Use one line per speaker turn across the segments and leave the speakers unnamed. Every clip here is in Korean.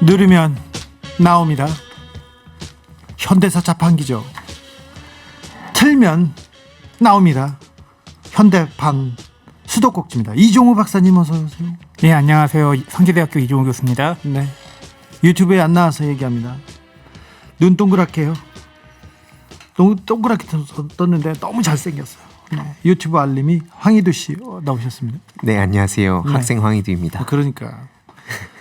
누르면 나옵니다. 현대사 자판기죠. 틀면 나옵니다. 현대판 수도꼭지입니다. 이종우 박사님 어서 오세요.
네, 안녕하세요. 성지대학교 이종우 교수입니다.
네, 유튜브에 안 나와서 얘기합니다. 눈 동그랗게요. 동그랗게 떴는데 너무 잘생겼어요. 네, 유튜브 알림이 황희두 씨 나오셨습니다.
네, 안녕하세요.
네.
학생 황희두입니다.
그러니까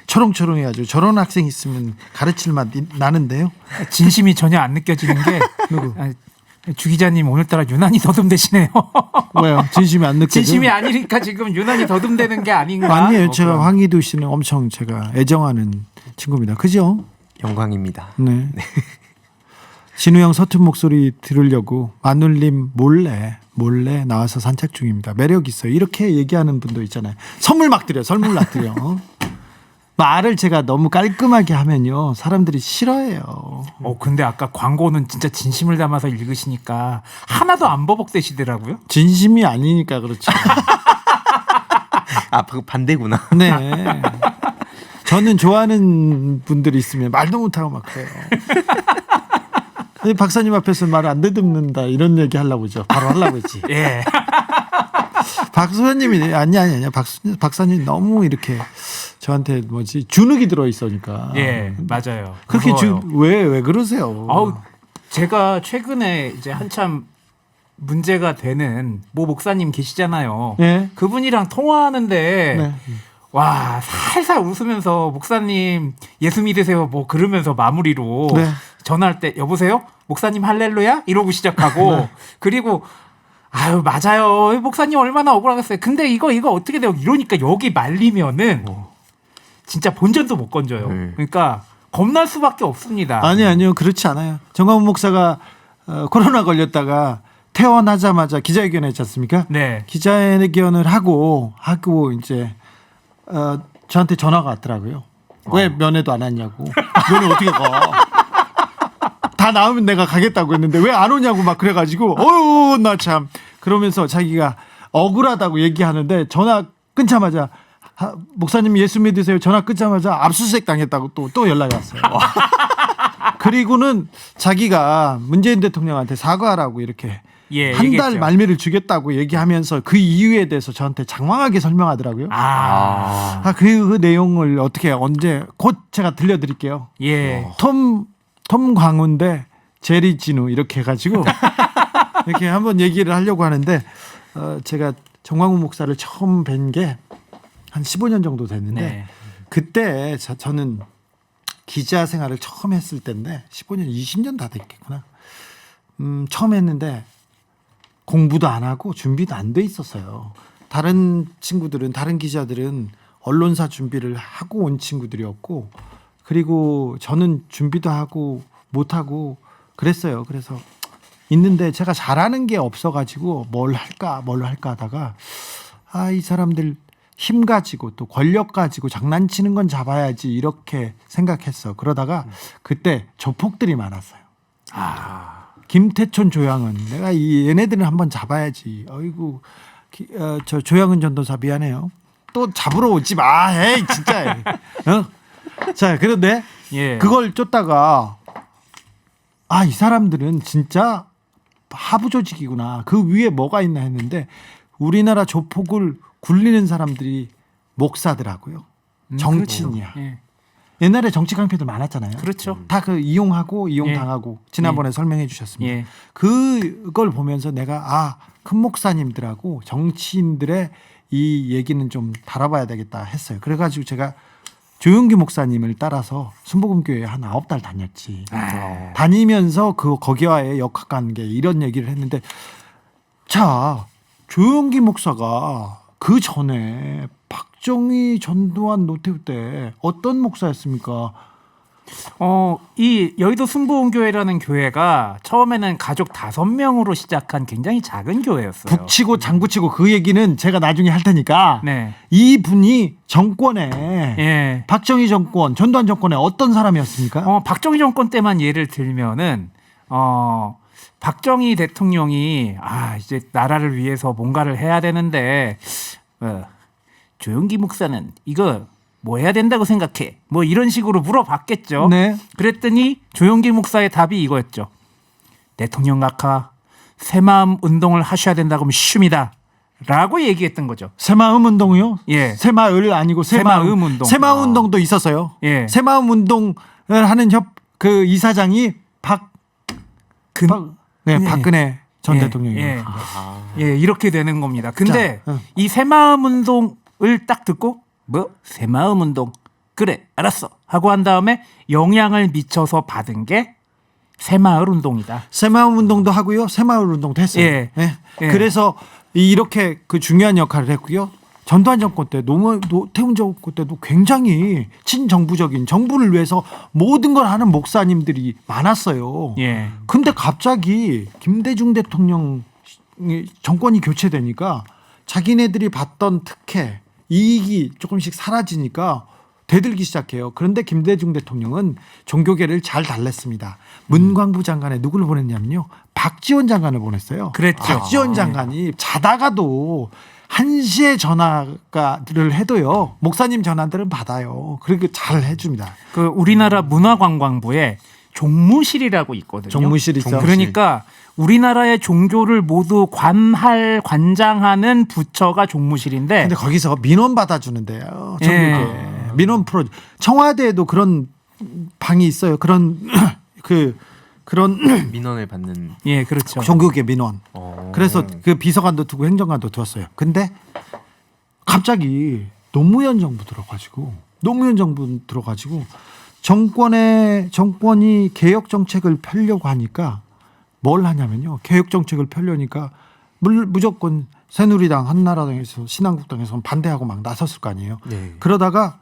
초롱초롱해가지고 저런 학생 있으면 가르칠 맛 나는데요.
진심이 전혀 안 느껴지는 게
누구?
주 기자님 오늘따라 유난히 더듬대시네요.
왜요? 진심이 안 느껴져요?
진심이 아니니까 지금 유난히 더듬대는 게 아닌가?
아니에요. 제가 황희두 씨는 엄청 제가 애정하는 친구입니다. 그죠?
영광입니다.
네. 진우 형 서툰 목소리 들으려고 마눌님 몰래 나와서 산책 중입니다. 매력 있어요. 이렇게 얘기하는 분도 있잖아요. 선물 막 드려. 말을 제가 너무 깔끔하게 하면요 사람들이 싫어해요.
근데 아까 광고는 진짜 진심을 담아서 읽으시니까 하나도 안 버벅대시더라고요.
진심이 아니니까 그렇죠.
아, 반대구나.
네. 저는 좋아하는 분들이 있으면 말도 못하고 막 그래요. 박사님 앞에서 말 안 듣는다 이런 얘기 하려고 그러죠. 바로 하려고 했지.
예.
박수현님이 아니야. 박사님 너무 이렇게 저한테 주눅이 들어 있으니까.
예, 맞아요.
그렇게
무서워요.
왜 그러세요?
제가 최근에 이제 한참 문제가 되는 모 목사님 계시잖아요.
예.
그분이랑 통화하는데
네.
와 살살 웃으면서 목사님 예수 믿으세요 뭐 그러면서 마무리로
네.
전화할 때 여보세요 목사님 할렐루야 이러고 시작하고
네.
그리고 아유 맞아요 목사님 얼마나 억울하겠어요 근데 이거 어떻게 돼요 이러니까 여기 말리면은 진짜 본전도 못 건져요. 그러니까 겁날 수밖에 없습니다.
아니요 그렇지 않아요. 정광훈 목사가 코로나 걸렸다가 퇴원하자마자 기자회견 했지 않습니까?
네.
기자회견을 하고 이제 저한테 전화가 왔더라고요. 왜 면회도 안 왔냐고. 면회 어떻게 가? 다 나오면 내가 가겠다고 했는데 왜 안 오냐고 막 그래가지고 나 참 그러면서 자기가 억울하다고 얘기하는데 전화 끊자마자 목사님 예수 믿으세요. 전화 끊자마자 압수수색 당했다고 또 연락이 왔어요. 그리고는 자기가 문재인 대통령한테 사과하라고 이렇게
예,
한 달
얘기했죠.
말미를 주겠다고 얘기하면서 그 이유에 대해서 저한테 장황하게 설명하더라고요. 그 내용을 언제 곧 제가 들려드릴게요.
예.
톰 광훈 대 제리 진우 이렇게 해가지고 이렇게 한번 얘기를 하려고 하는데 제가 정광훈 목사를 처음 뵌 게 한 15년 정도 됐는데
네.
그때 저는 기자 생활을 처음 했을 때인데 15년 20년 다 됐겠구나. 처음 했는데 공부도 안 하고 준비도 안 돼 있었어요. 다른 기자들은 언론사 준비를 하고 온 친구들이었고 그리고 저는 준비도 하고 못하고 그랬어요. 그래서 있는데 제가 잘하는 게 없어가지고 뭘 할까 하다가 이 사람들 힘 가지고 또 권력 가지고 장난치는 건 잡아야지 이렇게 생각했어. 그러다가 그때 조폭들이 많았어요. 김태촌, 조양은 내가 얘네들은 한번 잡아야지. 어이구 저 조양은 전도사 미안해요. 또 잡으러 오지 마. 에이 진짜. 자 그런데
예.
그걸 쫓다가 이 사람들은 진짜 하부 조직이구나. 그 위에 뭐가 있나 했는데 우리나라 조폭을 굴리는 사람들이 목사더라고요. 정치인이야.
그렇죠. 예.
옛날에 정치 깡패들 많았잖아요.
그렇죠.
다 이용당하고 지난번에 설명해 주셨습니다.
예.
그걸 보면서 내가 큰 목사님들하고 정치인들의 이 얘기는 좀 다뤄봐야 되겠다 했어요. 그래가지고 제가 조용기 목사님을 따라서 순복음교회에 한 9달 다녔지. 다니면서 거기와의 역학관계 이런 얘기를 했는데 자 조용기 목사가 그 전에 박정희, 전두환, 노태우 때 어떤 목사였습니까?
이 여의도 순복음교회라는 교회가 처음에는 가족 5명으로 시작한 굉장히 작은 교회였어요.
북치고 장구치고 그 얘기는 제가 나중에 할 테니까
네.
이분이 정권에
예.
박정희 정권, 전두환 정권에 어떤 사람이었습니까?
박정희 정권 때만 예를 들면은 박정희 대통령이 이제 나라를 위해서 뭔가를 해야 되는데 조용기 목사는 이거 뭐 해야 된다고 생각해? 뭐 이런 식으로 물어봤겠죠.
네.
그랬더니 조용길 목사의 답이 이거였죠. 대통령 각하 새마음 운동을 하셔야 된다고 하면 쉽니다. 라고 얘기했던 거죠.
새마음 운동이요?
예.
새마을 아니고
새마음 운동.
새마음 운동도 있었어요.
예.
새마음 운동을 하는 그 이사장이
네.
박근혜 전
예,
대통령이에요.
예. 예, 이렇게 되는 겁니다. 근데
자,
이 새마음 운동을 딱 듣고 뭐 새마음 운동 그래 알았어 하고 한 다음에 영향을 미쳐서 받은 게 새마을 운동이다.
새마음 운동도 하고요. 새마을 운동도 했어요.
예.
예.
예.
그래서 이렇게 그 중요한 역할을 했고요. 전두환 정권 때, 노태우 정권 때도 굉장히 친정부적인 정부를 위해서 모든 걸 하는 목사님들이 많았어요.
예.
근데 갑자기 김대중 대통령 정권이 교체되니까 자기네들이 받던 특혜, 이익이 조금씩 사라지니까 대들기 시작해요. 그런데 김대중 대통령은 종교계를 잘 달랬습니다. 문광부 장관에 누구를 보냈냐면요. 박지원 장관을 보냈어요.
그랬죠.
박지원 장관이 자다가도 1시에 전화를 해도요. 목사님 전화들은 받아요. 그렇게 잘 해줍니다.
그 우리나라 문화관광부에 종무실이라고 있거든요.
종무실 있죠.
그러니까 우리나라의 종교를 모두 관장하는 부처가 종무실인데.
근데 거기서 민원 받아주는데요. 정규계
예.
민원 풀어. 청와대에도 그런 방이 있어요. 그런 그런
민원을 받는.
예, 그렇죠.
종교계 민원. 그래서 그 비서관도 두고 행정관도 두었어요. 근데 갑자기 노무현 정부 들어가지고 정권이 개혁 정책을 펴려고 하니까 뭘 하냐면요. 개혁 정책을 펴려니까 무조건 새누리당, 한나라당에서 신한국당에서 반대하고 막 나섰을 거 아니에요.
네.
그러다가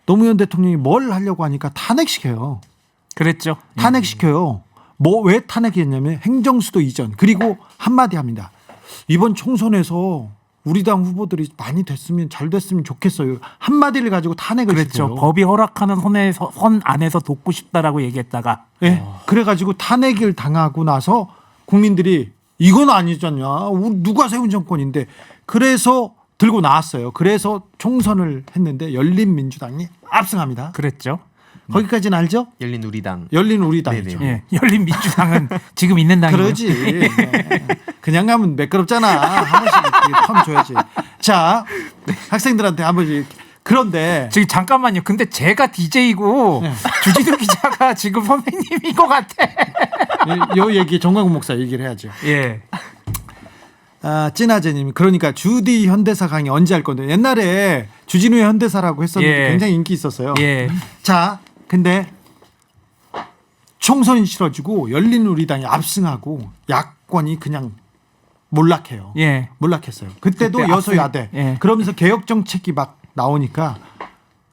노무현 대통령이 뭘 하려고 하니까 탄핵시켜요.
그랬죠.
탄핵시켜요. 왜 탄핵했냐면 행정수도 이전. 그리고 한마디 합니다. 이번 총선에서 우리 당 후보들이 많이 됐으면 잘 됐으면 좋겠어요. 한마디를 가지고 탄핵을
그랬죠.
시켜요.
법이 허락하는 선 안에서 돕고 싶다라고 얘기했다가
네. 그래가지고 탄핵을 당하고 나서 국민들이 이건 아니잖냐. 누가 세운 정권인데. 그래서 들고 나왔어요. 그래서 총선을 했는데 열린민주당이 압승합니다.
그랬죠.
거기까지는 알죠?
열린 우리당.
열린 우리당이죠.
네네.
예, 열린민주당은 지금 있는 당이고요.
그러지. 네. 그냥 가면 매끄럽잖아. 한 번씩 이렇게 텀 줘야지. 자, 학생들한테 한 번씩. 그런데
저기 잠깐만요. 근데 제가 DJ고
네.
주진우 기자가 지금 선생님인 것 같아.
요 얘기 정광훈 목사 얘기를 해야죠.
예.
찐아재님이 그러니까 주디 현대사 강의 언제 할 건데 옛날에 주진우의 현대사라고 했었는데
예.
굉장히 인기 있었어요.
예.
자, 근데 총선이 치러지고 열린우리당이 압승하고 야권이 그냥 몰락해요.
예.
몰락했어요. 그때도
그때
여소야대.
예.
그러면서 개혁 정책이 막 나오니까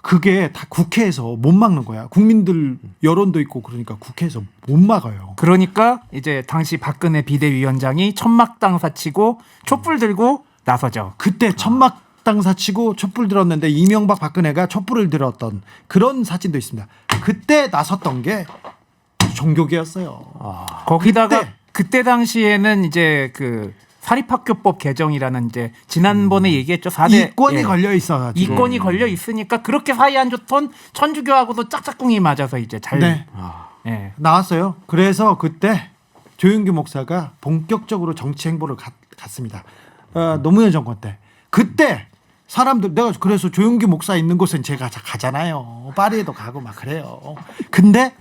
그게 다 국회에서 못 막는 거야. 국민들 여론도 있고 그러니까 국회에서 못 막아요.
그러니까 이제 당시 박근혜 비대위원장이 천막당사 치고 촛불 들고 나서죠.
그때 천막당사 치고 촛불 들었는데 이명박 박근혜가 촛불을 들었던 그런 사진도 있습니다. 그때 나섰던 게 종교계였어요.
거기다가 그때 당시에는 이제 그 사립학교법 개정이라는 이제 지난번에 얘기했죠. 4대
이권이 걸려 있어가지고.
이권이 걸려 있으니까 그렇게 사이 안 좋던 천주교하고도 짝짝꿍이 맞아서 이제 잘
네.
예.
나왔어요. 그래서 그때 조윤규 목사가 본격적으로 정치 행보를 갔습니다. 노무현 정권 때. 그때 사람들 내가 그래서 조윤규 목사 있는 곳은 제가 가잖아요. 파리에도 가고 막 그래요. 근데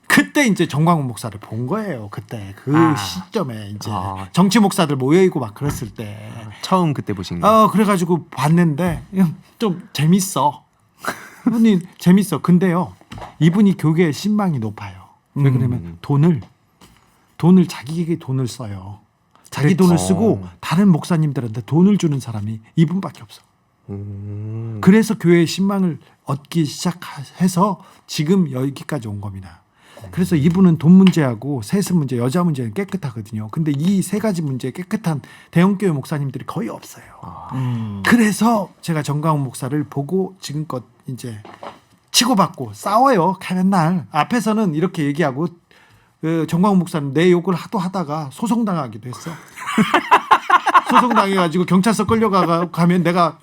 그때 이제 정광훈 목사를 본 거예요. 그때 그 시점에 이제 정치 목사들 모여 있고 막 그랬을 때
처음 그때 보신 거.
그래가지고 봤는데 좀 재밌어. 이분이 재밌어. 근데요, 이분이 교계의 신망이 높아요. 왜 그러면 돈을 자기에게 돈을 써요. 자기 돈을 쓰고 다른 목사님들한테 돈을 주는 사람이 이분밖에 없어. 그래서 교회의 신망을 얻기 시작해서 지금 여기까지 온 겁니다. 그래서 이분은 돈 문제하고 세습 문제, 여자 문제는 깨끗하거든요. 근데 이 세 가지 문제에 깨끗한 대형교회 목사님들이 거의 없어요. 그래서 제가 정광훈 목사를 보고 지금껏 이제 치고받고 싸워요. 맨날 앞에서는 이렇게 얘기하고 정광훈 목사는 내 욕을 하도 하다가 소송당하기도 했어. 소송 당해가지고 경찰서 가면 내가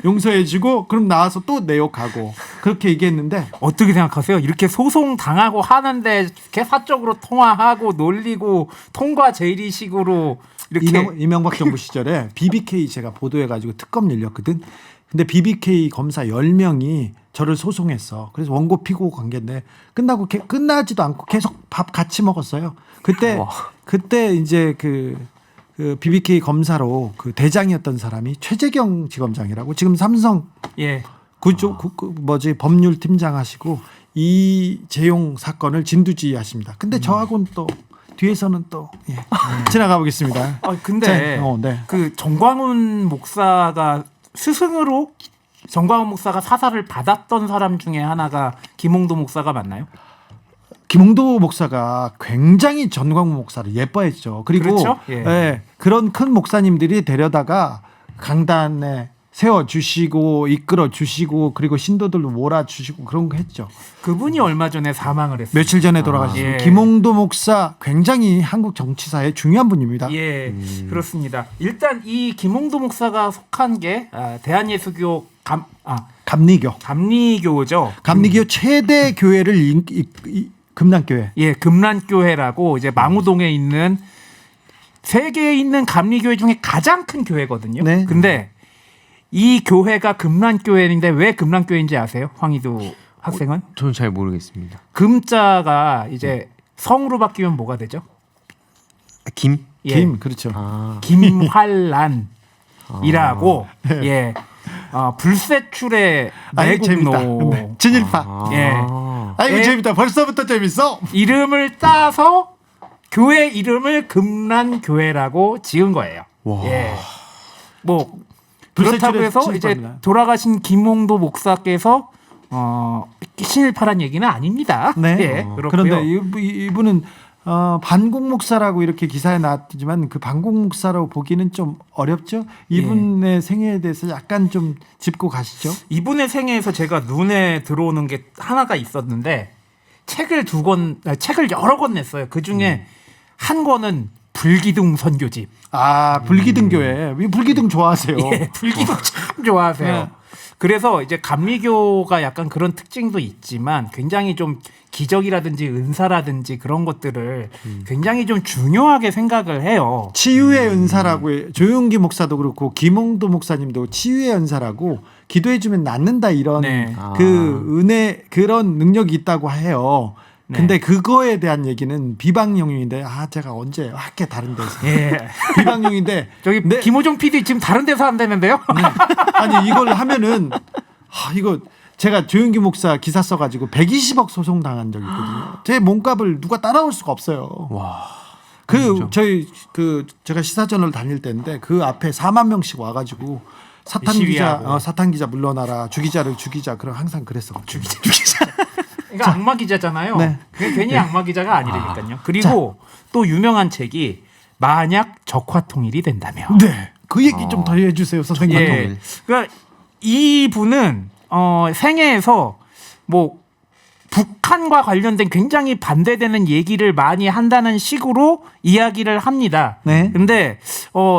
용서해주고 그럼 나와서 또 내 욕하고 그렇게 얘기했는데
어떻게 생각하세요? 이렇게 소송 당하고 하는데 이렇게 사적으로 통화하고 놀리고 통과 제의식으로 이렇게
이명박 정부 시절에 BBK 제가 보도해가지고 특검 열렸거든. 근데 BBK 검사 10명이 저를 소송했어. 그래서 원고 피고 관계인데 끝나지도 않고 계속 밥 같이 먹었어요. 그때 이제 그 BBK 검사로 그 대장이었던 사람이 최재경 지검장이라고 지금 삼성
예.
법률 팀장 하시고 이재용 사건을 진두지휘하십니다. 근데 저하고는 또 뒤에서는 또 지나가 보겠습니다.
근데
네.
그 정광훈 목사가 스승으로 정광훈 목사가 사사를 받았던 사람 중에 하나가 김홍도 목사가 맞나요?
김홍도 목사가 굉장히 전광훈 목사를 예뻐했죠. 그리고
그렇죠? 예.
그런 큰 목사님들이 데려다가 강단에 세워주시고 이끌어주시고 그리고 신도들도 몰아주시고 그런 거 했죠.
그분이 얼마 전에 사망을 했어요.
며칠 전에 돌아가셨어요.
예.
김홍도 목사 굉장히 한국 정치사에 중요한 분입니다.
예, 그렇습니다. 일단 이 김홍도 목사가 속한 게 대한예수교
감리교.
감리교죠.
감리교 최대 교회를 금난교회.
예, 금란교회라고 이제 망우동에 있는 세계에 있는 감리교회 중에 가장 큰 교회거든요.
네.
근데 이 교회가 금란교회인데 왜 금란교회인지 아세요? 황희도 학생은?
저는 잘 모르겠습니다.
금자가 이제 성으로 바뀌면 뭐가 되죠?
김?
예.
그렇죠.
김환란이라고 예. 불세출의
재밌다.
매국노
진일파.
예.
아이고
예.
재밌다. 벌써부터 재밌어.
이름을 따서 교회 이름을 금란교회라고 지은 거예요.
와.
예. 뭐 그렇다고 해서 이제
진일파입니다.
돌아가신 김홍도 목사께서 신일파란 얘기는 아닙니다.
네.
예, 그렇고요.
그런데 이분은 반공 목사라고 이렇게 기사에 나왔지만 그 반공 목사라고 보기는 좀 어렵죠. 이분의 생애에 대해서 약간 좀 짚고 가시죠.
이분의 생애에서 제가 눈에 들어오는 게 하나가 있었는데 책을 여러 권 냈어요. 그 중에 한 권은 불기둥 선교집.
불기둥 교회. 불기둥 좋아하세요.
예, 불기둥 참 좋아하세요.
네.
그래서 이제 감리교가 약간 그런 특징도 있지만 굉장히 좀 기적이라든지 은사라든지 그런 것들을 굉장히 좀 중요하게 생각을 해요.
치유의 은사라고 조용기 목사도 그렇고 김홍도 목사님도 치유의 은사라고 기도해주면 낫는다 이런
네.
그 은혜 그런 능력이 있다고 해요. 근데 그거에 대한 얘기는 비방용인데 제가 언제 할게 다른 데서
예.
비방용인데
저기 김호종 PD 지금 다른 데서 한다는데요?
아니 이걸 하면은 이거 제가 조용기 목사 기사 써가지고 120억 소송 당한 적이 있거든요. 제 몸값을 누가 따라올 수가 없어요.
와.
제가 시사저널 다닐 때인데 그 앞에 4만 명씩 와가지고 사탄 기자 물러나라 주기자를 죽이자 그럼 항상 그랬어. 주기자.
그러니까 악마 기자잖아요.
네.
그게 괜히 악마 기자가 아니라니까요. 그리고 또 유명한 책이 만약 적화통일이 된다면.
네. 그 얘기 좀 더 해주세요, 선생님.
예. 그러니까 이 분은 생애에서 뭐 북한과 관련된 굉장히 반대되는 얘기를 많이 한다는 식으로 이야기를 합니다.
네.
근데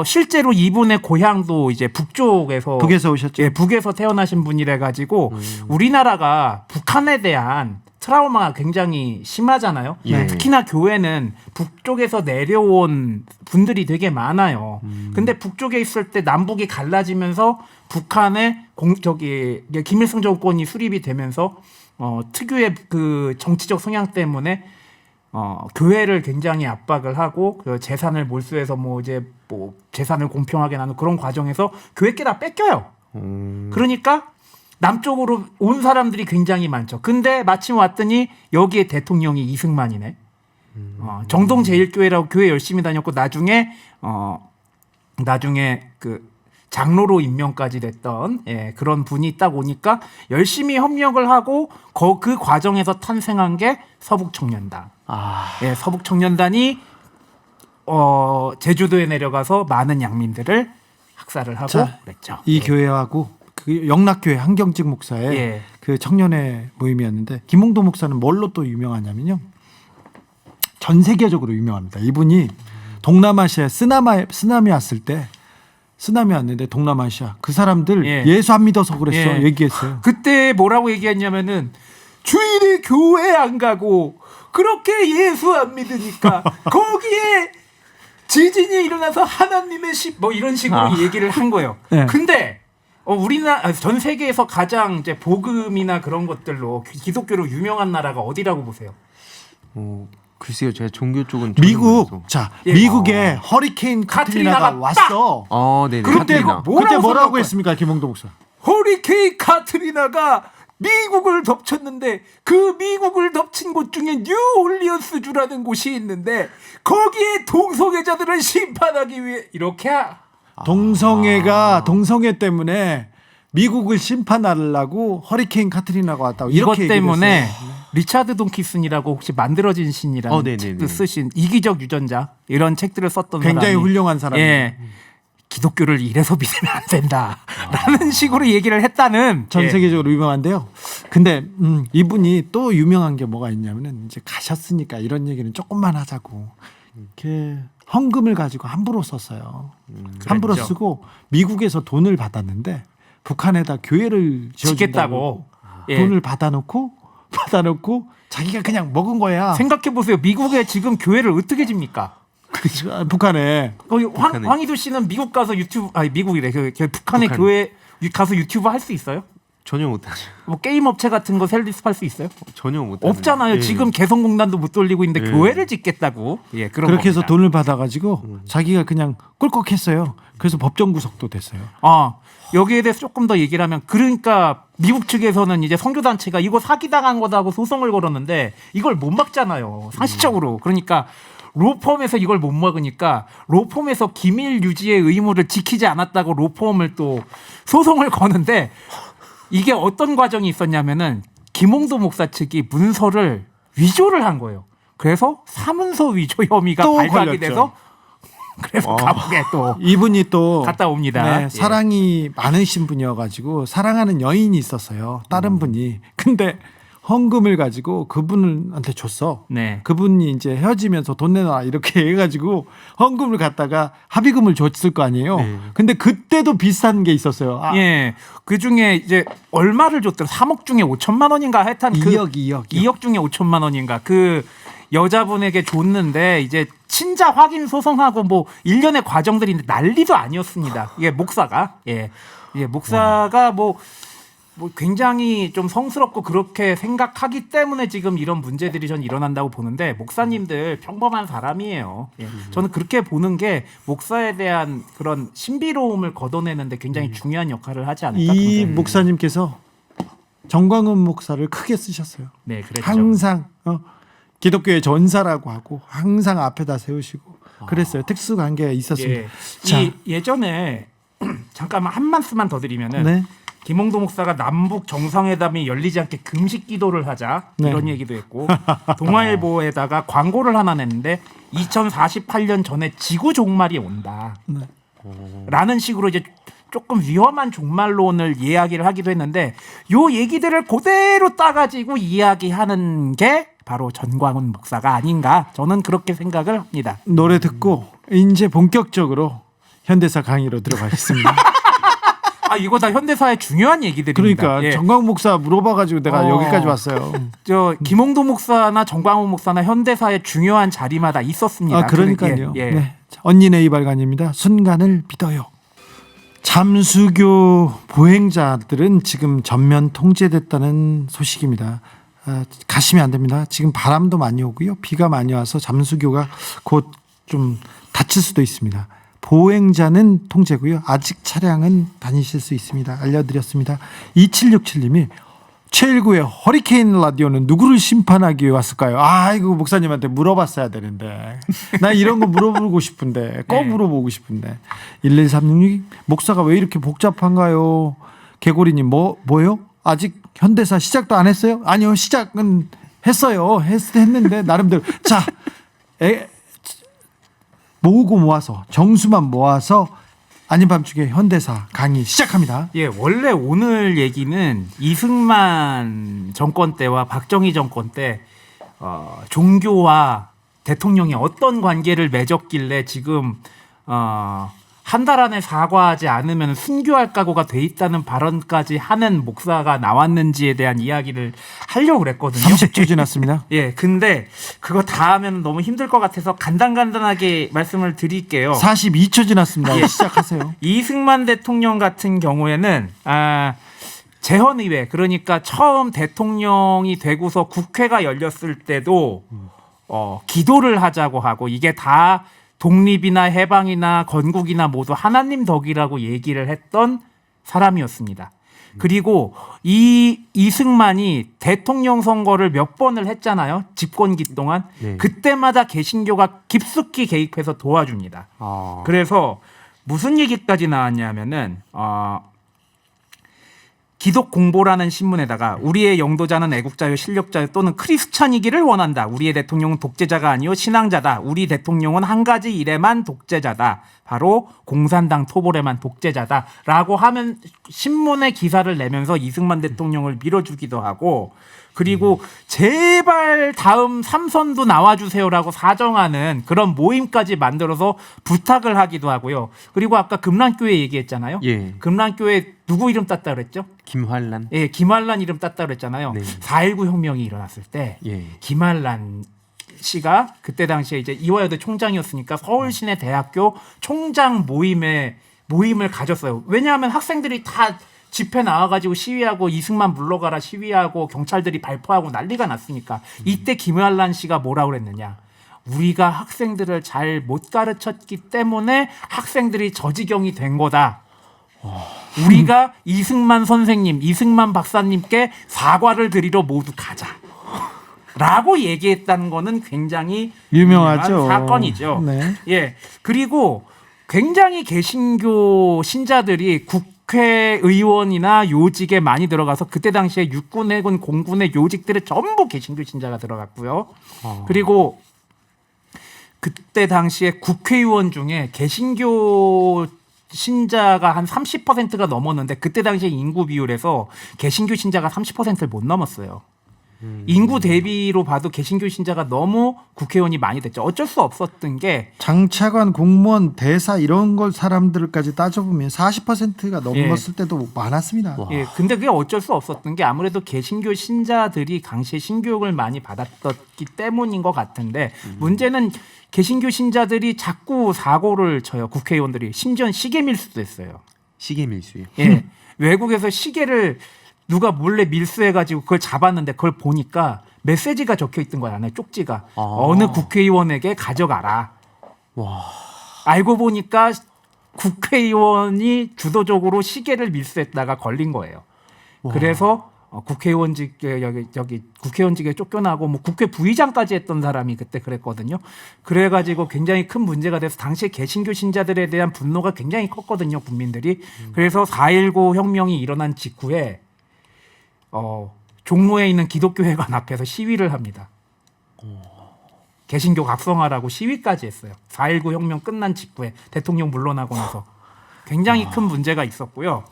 실제로 이분의 고향도 이제 북쪽에서
오셨죠?
예, 북에서 태어나신 분이라 가지고 우리나라가 북한에 대한 트라우마가 굉장히 심하잖아요.
예.
특히나 교회는 북쪽에서 내려온 분들이 되게 많아요. 근데 북쪽에 있을 때 남북이 갈라지면서 북한의 김일성 정권이 수립이 되면서 특유의 그 정치적 성향 때문에 교회를 굉장히 압박을 하고 그 재산을 몰수해서 재산을 공평하게 나누는 그런 과정에서 교회께 다 뺏겨요. 그러니까 남쪽으로 온 사람들이 굉장히 많죠. 근데 마침 왔더니 여기에 대통령이 이승만이네. 정동제일교회라고 교회 열심히 다녔고 나중에 그 장로로 임명까지 됐던 그런 분이 딱 오니까 열심히 협력을 하고 그 과정에서 탄생한 게 서북청년단. 서북청년단이 제주도에 내려가서 많은 양민들을 학살을 하고 그랬죠.
이 교회하고 그 영락교회 한경직 목사의 그 청년회 모임이었는데 김홍도 목사는 뭘로 또 유명하냐면요. 전 세계적으로 유명합니다. 이분이 동남아시아에 쓰나미 왔을 때 쓰나미 왔는데 동남아시아 그 사람들 예수 안 믿어서 그랬어 얘기했어요.
그때 뭐라고 얘기했냐면은 주일에 교회 안 가고 그렇게 예수 안 믿으니까 거기에 지진이 일어나서 하나님의 뭐 이런 식으로 얘기를 한 거예요.
네.
근데 우리나라 전 세계에서 가장 이제 복음이나 그런 것들로 기독교로 유명한 나라가 어디라고 보세요?
글쎄요, 제가 종교 쪽은
미국. 자,
예.
미국에 허리케인 카트리나가 왔어.
네네.
그때
카트리나.
그때 뭐라고
써놓을
했습니까, 김홍도 목사?
허리케인 카트리나가 미국을 덮쳤는데 그 미국을 덮친 곳 중에 뉴올리언스주라는 곳이 있는데 거기에 동성애자들을 심판하기 위해 이렇게
동성애 때문에 미국을 심판하려고 허리케인 카트리나가 왔다고
이것
이렇게
때문에
얘기를 했어요.
리차드 돈키슨이라고 혹시 만들어진 신이라는
네네네.
책도 쓰신 이기적 유전자 이런 책들을 썼던
굉장히
사람이
훌륭한 사람이에요.
예. 기독교를 이래서 믿으면 안 된다라는 식으로 얘기를 했다는
전 세계적으로 유명한데요. 근데 이분이 또 유명한 게 뭐가 있냐면은 이제 가셨으니까 이런 얘기는 조금만 하자고. 이렇게 헌금을 가지고 함부로 썼어요. 함부로
그랬죠.
쓰고 미국에서 돈을 받았는데 북한에다 교회를 지어준다고
짓겠다고
돈을 받아놓고 자기가 그냥 먹은 거야.
생각해 보세요. 미국에 지금 교회를 어떻게 집니까?
북한에
거기
북한에.
황희도 씨는 미국 가서 유튜브 미국이래. 북한의
북한.
교회 가서 유튜브 할 수 있어요?
전혀 못하죠.
뭐 게임 업체 같은 거 셀리스할 수 있어요?
전혀 못하죠.
없잖아요. 지금 개성공단도 못 돌리고 있는데 교회를 짓겠다고. 그런
그렇게 해서
겁니다.
돈을 받아가지고 자기가 그냥 꿀꺽했어요. 그래서 법정 구속도 됐어요.
여기에 대해서 조금 더 얘기를 하면 그러니까 미국 측에서는 이제 선교단체가 이거 사기당한 거다고 소송을 걸었는데 이걸 못 막잖아요. 상식적으로. 그러니까 로펌에서 이걸 못 막으니까 로펌에서 기밀 유지의 의무를 지키지 않았다고 로펌을 또 소송을 거는데 이게 어떤 과정이 있었냐면은 김홍도 목사 측이 문서를 위조를 한 거예요. 그래서 사문서 위조 혐의가
또
발각이
걸렸죠.
돼서 그래서 감옥에 또
이분이 또
갔다 옵니다. 예.
사랑이 많으신 분이어가지고 사랑하는 여인이 있었어요. 다른 분이. 근데 헌금을 가지고 그분한테 줬어.
네.
그분이 이제 헤어지면서 돈 내놔 이렇게 해가지고 헌금을 갖다가 합의금을 줬을 거 아니에요. 근데 그때도 비슷한 게 있었어요.
예. 그 중에 이제 얼마를 줬더라? 3억 중에 5천만 원인가 하여튼
2억.
2억 중에 5천만 원인가 그 여자분에게 줬는데 이제 친자 확인 소송하고 뭐 일련의 과정들이 있는데 난리도 아니었습니다. 이게 목사가 목사가 뭐 굉장히 좀 성스럽고 그렇게 생각하기 때문에 지금 이런 문제들이 전 일어난다고 보는데 목사님들 평범한 사람이에요. 저는 그렇게 보는 게 목사에 대한 그런 신비로움을 걷어내는데 굉장히 중요한 역할을 하지 않을까.
이
그런 생각이
목사님께서 정광훈 목사를 크게 쓰셨어요.
네, 그랬죠.
항상 기독교의 전사라고 하고 항상 앞에다 세우시고 그랬어요. 특수관계가 있었습니다. 자.
예전에 잠깐만 한 말씀만 더 드리면은
네.
김홍도 목사가 남북 정상회담이 열리지 않게 금식 기도를 하자
네.
이런 얘기도 했고 동아일보에다가 광고를 하나 냈는데 2048년 전에 지구 종말이 온다.
네.
라는 식으로 이제 조금 위험한 종말론을 이야기를 하기도 했는데 요 얘기들을 그대로 따가지고 이야기하는 게 바로 전광훈 목사가 아닌가 저는 그렇게 생각을 합니다.
노래 듣고 이제 본격적으로 현대사 강의로 들어가겠습니다.
이거 다 현대사의 중요한 얘기들입니다.
그러니까
예.
정광훈 목사 물어봐가지고 내가 여기까지 왔어요.
김홍도 목사나 정광훈 목사나 현대사의 중요한 자리마다 있었습니다.
그러니까요.
예.
네. 언니네 이발관입니다. 순간을 믿어요. 잠수교 보행자들은 지금 전면 통제됐다는 소식입니다. 가시면 안 됩니다. 지금 바람도 많이 오고요. 비가 많이 와서 잠수교가 곧 좀 다칠 수도 있습니다. 보행자는 통제고요. 아직 차량은 다니실 수 있습니다. 알려드렸습니다. 2767님이 최일구의 허리케인 라디오는 누구를 심판하기 위해 왔을까요? 이거 목사님한테 물어봤어야 되는데. 나 이런 거 물어보고 싶은데. 꼭 물어보고 싶은데. 11366 목사가 왜 이렇게 복잡한가요? 개고리님 뭐요? 아직 현대사 시작도 안 했어요? 아니요. 시작은 했어요. 했는데 나름대로. 자, 모으고 모아서 정수만 모아서 아닌 밤중에 현대사 강의 시작합니다.
예, 원래 오늘 얘기는 이승만 정권 때와 박정희 정권 때 종교와 대통령이 어떤 관계를 맺었길래 지금 한 달 안에 사과하지 않으면 순교할 각오가 돼 있다는 발언까지 하는 목사가 나왔는지에 대한 이야기를 하려고 그랬거든요.
30초 지났습니다.
예, 근데 그거 다 하면 너무 힘들 것 같아서 간단하게 말씀을 드릴게요.
42초 지났습니다.
예.
시작하세요.
이승만 대통령 같은 경우에는 재헌의회, 그러니까 처음 대통령이 되고서 국회가 열렸을 때도 기도를 하자고 하고, 이게 다 독립이나 해방이나 건국이나 모두 하나님 덕이라고 얘기를 했던 사람이었습니다. 그리고 이승만이 대통령 선거를 몇 번을 했잖아요. 집권기 동안.
네.
그때마다 개신교가 깊숙이 개입해서 도와줍니다. 그래서 무슨 얘기까지 나왔냐면은 기독 공보라는 신문에다가 우리의 영도자는 애국자요 실력자요 또는 크리스찬이기를 원한다. 우리의 대통령은 독재자가 아니요 신앙자다. 우리 대통령은 한 가지 일에만 독재자다. 바로 공산당 토벌에만 독재자다. 라고 하면 신문에 기사를 내면서 이승만 대통령을 밀어주기도 하고, 그리고 제발 다음 3선도 나와주세요라고 사정하는 그런 모임까지 만들어서 부탁을 하기도 하고요. 그리고 아까 금란교회 얘기했잖아요.
예.
금란교회 누구 이름 땄다 그랬죠?
김환란.
예, 김환란 이름 땄다 그랬잖아요.
네.
4.19 혁명이 일어났을 때
예.
김환란 씨가 그때 당시에 이제 이화여대 총장이었으니까 서울시내 대학교 총장 모임을 가졌어요. 왜냐하면 학생들이 다 집회 나와가지고 시위하고 이승만 물러가라 시위하고 경찰들이 발포하고 난리가 났으니까 이때 김환란 씨가 뭐라고 그랬느냐. 우리가 학생들을 잘 못 가르쳤기 때문에 학생들이 저 지경이 된 거다. 우리가 이승만 선생님, 이승만 박사님께 사과를 드리러 모두 가자. 라고 얘기했다는 거는 굉장히
유명하죠.
유명한 사건이죠.
네.
예. 그리고 굉장히 개신교 신자들이 국회의원이나 요직에 많이 들어가서 그때 당시에 육군, 해군, 공군의 요직들에 전부 개신교 신자가 들어갔고요. 그리고 그때 당시에 국회의원 중에 개신교 신자가 한 30%가 넘었는데 그때 당시에 인구 비율에서 개신교 신자가 30%를 못 넘었어요. 인구 대비로 봐도 개신교 신자가 너무 국회의원이 많이 됐죠. 어쩔 수 없었던 게
장차관, 공무원, 대사 이런 걸 사람들까지 따져보면 40%가 넘었을 때도 많았습니다.
예, 근데 그게 어쩔 수 없었던 게 아무래도 개신교 신자들이 당시에 신교육을 많이 받았기 때문인 것 같은데 문제는 개신교 신자들이 자꾸 사고를 쳐요. 국회의원들이. 심지어 시계 밀수도 했어요.
시계 밀수요.
예, 외국에서 시계를 누가 몰래 밀수해가지고 그걸 잡았는데 그걸 보니까 메시지가 적혀있던 거야. 안에 쪽지가. 어느 국회의원에게 가져가라.
와.
알고 보니까 국회의원이 주도적으로 시계를 밀수했다가 걸린 거예요. 그래서 국회의원직에 여기 국회의원직에 쫓겨나고 뭐 국회 부의장까지 했던 사람이 그때 그랬거든요. 그래가지고 굉장히 큰 문제가 돼서 당시에 개신교 신자들에 대한 분노가 굉장히 컸거든요, 국민들이. 그래서 4.19 혁명이 일어난 직후에 종로에 있는 기독교회관 앞에서 시위를 합니다. 개신교 각성하라고 시위까지 했어요. 4.19 혁명 끝난 직후에 대통령 물러나고 나서 굉장히 큰 문제가 있었고요.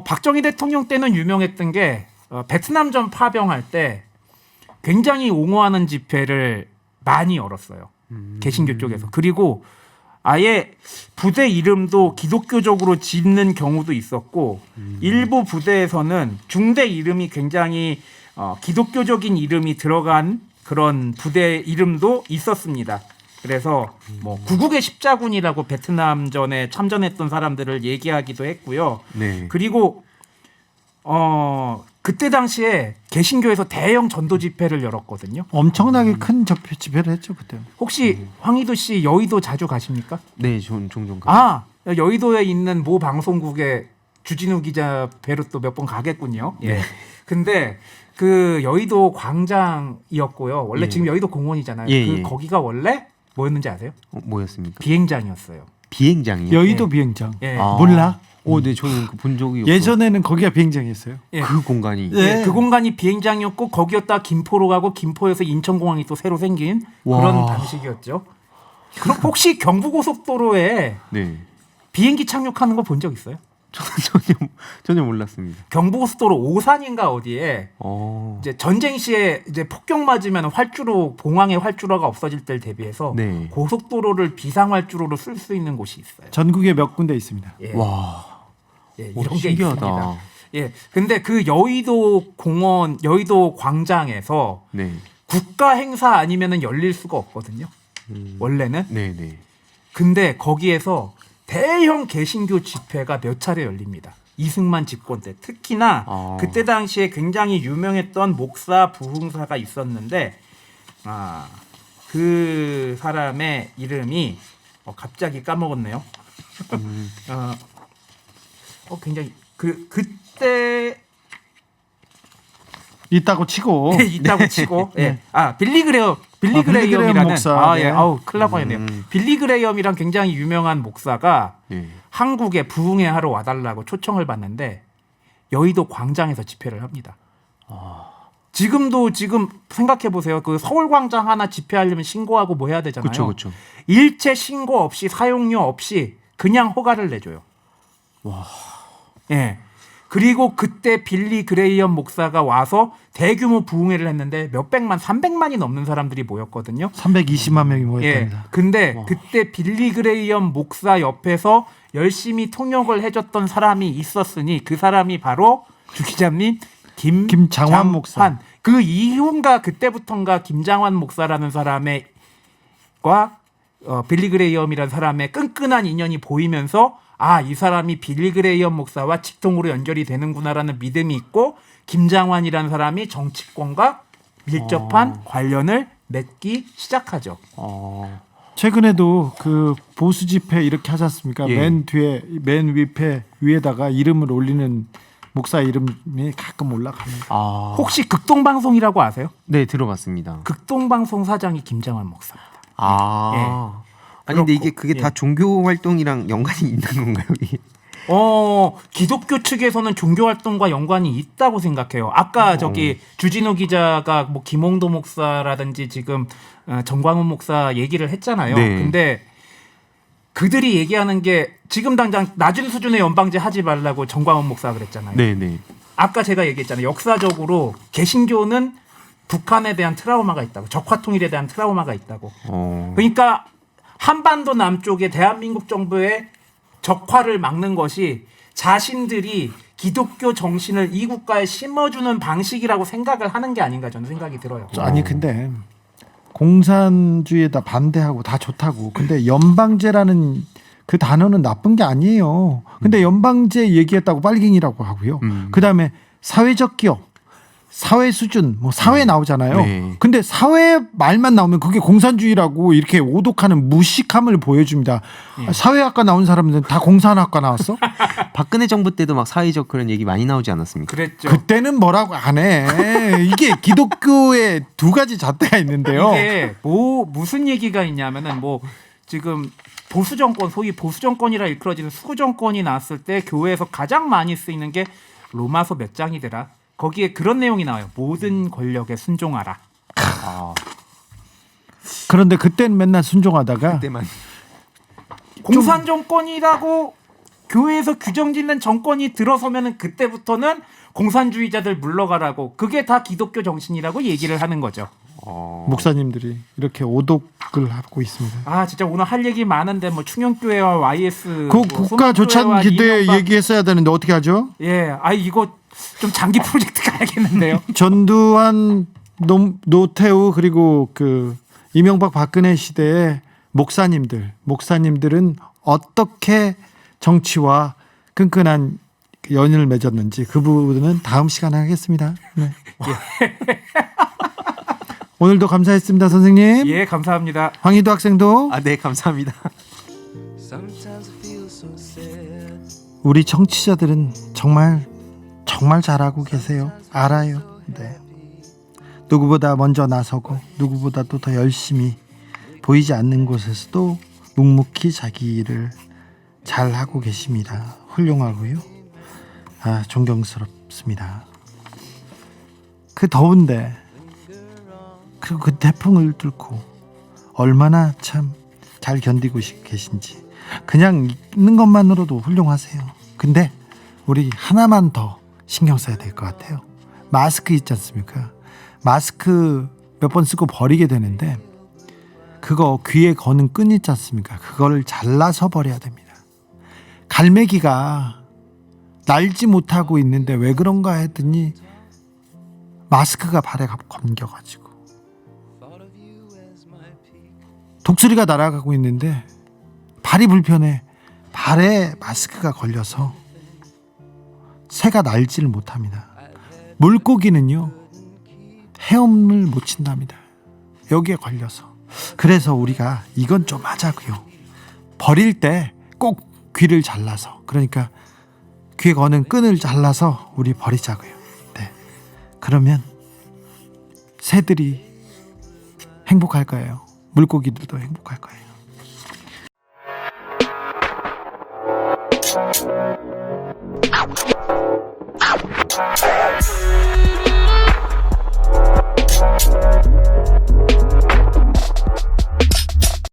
박정희 대통령 때는 유명했던 게 베트남전 파병할 때 굉장히 옹호하는 집회를 많이 열었어요. 개신교 쪽에서. 그리고 아예 부대 이름도 기독교적으로 짓는 경우도 있었고 일부 부대에서는 중대 이름이 굉장히 기독교적인 이름이 들어간 그런 부대 이름도 있었습니다. 그래서 뭐 구국의 십자군이라고 베트남전에 참전했던 사람들을 얘기하기도 했고요.
네.
그리고 그때 당시에 개신교에서 대형 전도 집회를 열었거든요.
엄청나게 큰 집회를 했죠 그때.
혹시 황희도 씨 여의도 자주 가십니까?
네, 전 종종 가.
여의도에 있는 모 방송국에 주진우 기자 뵈러 또 몇 번 가겠군요. 예.
네.
근데 그 여의도 광장이었고요. 원래
예.
지금 여의도 공원이잖아요.
예.
거기가 원래 뭐였는지 아세요?
뭐였습니까?
비행장이었어요.
비행장이요.
여의도 비행장.
예.
몰라?
네, 저는 본 적이 없어요.
예전에는 거기가 비행장이었어요.
예.
그 공간이.
네.
예, 그 공간이 비행장이었고 거기였다 김포로 가고 김포에서 인천공항이 또 새로 생긴 그런 방식이었죠. 그럼 혹시 경부고속도로에
네.
비행기 착륙하는 거 본 적 있어요?
전혀 몰랐습니다.
경부고속도로 오산인가 어디에 이제 전쟁 시에 이제 폭격 맞으면 활주로 봉황의 활주로가 없어질 때를 대비해서
네.
고속도로를 비상 활주로로 쓸 수 있는 곳이 있어요.
전국에 몇 군데 있습니다.
예.
와,
예,
오,
이런 게
신기하다.
있습니다. 예, 근데 그 여의도 공원, 여의도 광장에서
네.
국가 행사 아니면은 열릴 수가 없거든요. 원래는.
네네.
근데 거기에서 대형 개신교 집회가 몇 차례 열립니다. 이승만 집권 때 특히나 그때 당시에 굉장히 유명했던 목사 부흥사가 있었는데 그 사람의 이름이 갑자기 까먹었네요. 굉장히 그때
있다고 치고
있다고 치고
네.
빌리 그레이엄이라는
빌리 그레이엄 목사.
예,
네.
큰일 날 뻔했네요. 빌리 그레이엄이랑 굉장히 유명한 목사가
네.
한국에 부흥회 하러 와달라고 초청을 받는데 여의도 광장에서 집회를 합니다. 지금 생각해 보세요. 그 서울 광장 하나 집회하려면 신고하고 뭐 해야 되잖아요.
그렇죠.
일체 신고 없이 사용료 없이 그냥 허가를 내줘요.
와.
예. 그리고 그때 빌리 그레이엄 목사가 와서 대규모 부흥회를 했는데 몇백만, 300만이 넘는 사람들이 모였거든요.
320만 명이 모였답니다.
예. 근데 그때 빌리 그레이엄 목사 옆에서 열심히 통역을 해줬던 사람이 있었으니 그 사람이 바로 주 기자님
김장환 목사.
그 이후인가 그때부터인가 김장환 목사라는 사람과 빌리 그레이엄이라는 사람의 끈끈한 인연이 보이면서 이 사람이 빌리 그레이엄 목사와 직통으로 연결이 되는구나라는 믿음이 있고 김장환이라는 사람이 정치권과 밀접한 관련을 맺기 시작하죠.
최근에도 그 보수 집회 이렇게 하지 않습니까?
예.
맨 위에다가 이름을 올리는 목사 이름이 가끔 올라갑니다.
혹시 극동방송이라고 아세요?
네, 들어봤습니다.
극동방송 사장이 김장환 목사입니다.
아니 근데
그렇고,
그게 다 종교 활동이랑 연관이 있는 건가요? 이게?
기독교 측에서는 종교 활동과 연관이 있다고 생각해요. 아까 저기 주진우 기자가 뭐 김홍도 목사라든지 지금 정광훈 목사 얘기를 했잖아요.
네.
근데 그들이 얘기하는 게 지금 당장 낮은 수준의 연방제 하지 말라고 정광훈 목사가 그랬잖아요.
네네.
아까 제가 얘기했잖아요. 역사적으로 개신교는 북한에 대한 트라우마가 있다고, 적화통일에 대한 트라우마가 있다고. 그러니까 한반도 남쪽에 대한민국 정부의 적화를 막는 것이 자신들이 기독교 정신을 이 국가에 심어주는 방식이라고 생각을 하는 게 아닌가 저는 생각이 들어요.
아니 근데 공산주의에다 반대하고 다 좋다고. 근데 연방제라는 그 단어는 나쁜 게 아니에요. 근데 연방제 얘기했다고 빨갱이라고 하고요. 그다음에 사회적 기업, 사회 수준, 뭐 사회 나오잖아요.
네.
근데 사회 말만 나오면 그게 공산주의라고 이렇게 오독하는 무식함을 보여줍니다. 사회학과 나온 사람들은 다 공산학과 나왔어?
박근혜 정부 때도 막 사회적 그런 얘기 많이 나오지 않았습니까?
그랬죠.
그때는 뭐라고 안 해. 이게 기독교의 두 가지 잣대가 있는데요.
이게 무슨 얘기가 있냐면은 지금 보수 정권, 소위 보수 정권이라 일컬어지는 수구 정권이 나왔을 때 교회에서 가장 많이 쓰이는 게 로마서 몇 장이더라. 거기에 그런 내용이 나와요. 모든 권력에 순종하라.
그런데 그때는 맨날 순종하다가
그때만.
공산 정권이라고 교회에서 규정짓는 정권이 들어서면은 그때부터는 공산주의자들 물러가라고. 그게 다 기독교 정신이라고 얘기를 하는 거죠.
목사님들이 이렇게 오독을 하고 있습니다.
진짜 오늘 할 얘기 많은데 뭐 충영교회와 YS,
국가 조찬 기대 얘기했어야 되는데 어떻게 하죠?
예, 이거 좀 장기 프로젝트 가야겠는데요.
전두환, 노태우 그리고 그 이명박 박근혜 시대의 목사님들은 어떻게 정치와 끈끈한 연을 맺었는지 그 부분은 다음 시간에 하겠습니다. 네. 오늘도 감사했습니다, 선생님.
예, 감사합니다.
황희도 학생도.
네, 감사합니다.
우리 청취자들은 정말 잘하고 계세요. 알아요. 네. 누구보다 먼저 나서고 누구보다도 더 열심히 보이지 않는 곳에서도 묵묵히 자기 일을 잘 하고 계십니다. 훌륭하고요. 존경스럽습니다. 그 더운데 그리고 그 태풍을 뚫고 얼마나 참 잘 견디고 계신지 그냥 있는 것만으로도 훌륭하세요. 근데 우리 하나만 더 신경 써야 될 것 같아요. 마스크 있지 않습니까? 마스크 몇 번 쓰고 버리게 되는데 그거 귀에 거는 끈 있지 않습니까? 그걸 잘라서 버려야 됩니다. 갈매기가 날지 못하고 있는데 왜 그런가 했더니 마스크가 발에 감겨가지고 독수리가 날아가고 있는데 발이 불편해. 발에 마스크가 걸려서 새가 날지를 못합니다. 물고기는요 헤엄을 못 친답니다. 여기에 걸려서. 그래서 우리가 이건 좀 하자고요. 버릴 때 꼭 귀를 잘라서, 그러니까 귀에 거는 끈을 잘라서 우리 버리자고요. 네. 그러면 새들이 행복할 거예요. 물고기들도 행복할 거예요.